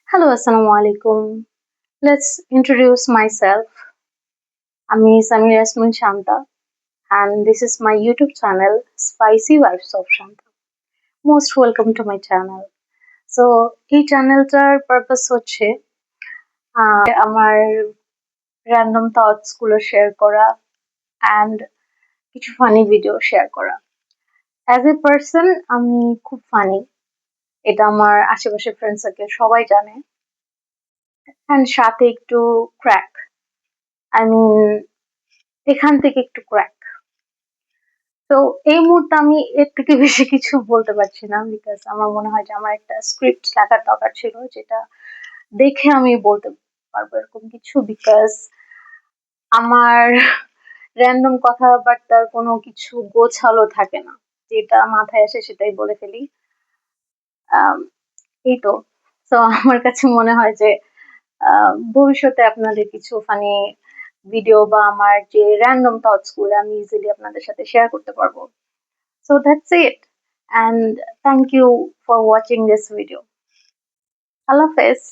Hello, Assalamu alaikum. Let's introduce myself. I'm Samir Yasmin Shanta, and this is my YouTube channel, Spicy Vibes of Shanta. Most welcome to my channel. So, এই চ্যানেলটার purpose হচ্ছে আমার random thoughts গুলো share করা and কিছু funny video share করা। As a person আমি খুব ফানি, এটা আমার আশেপাশে ফ্রেন্ড সার্কেল সবাই জানে, অ্যান্ড সাথে একটু ক্র্যাক, আই মিন এখান থেকে একটু ক্র্যাক। তো এই মুহূর্তে আমি এর থেকে বেশি কিছু বলতে পারছি না, বিকজ আমার মনে হয় যে আমার একটা স্ক্রিপ্ট লেখার দরকার ছিল, যেটা দেখে আমি বলতে পারবো এরকম কিছু, বিকজ আমার র্যান্ডম কথাবার্তার কোনো কিছু গোছালো থাকে না, যেটা মাথায় আসে সেটাই বলে ফেলি। আম, এই তো। তো আমার কাছে মনে হয় যে ভবিষ্যতে আপনাদের কিছু ফানি ভিডিও বা আমার যে র্যান্ডম থটস গুলো আমি ইজিলি আপনাদের সাথে শেয়ার করতে পারবো। So that's it. And thank you for watching this video. Allah Hafiz.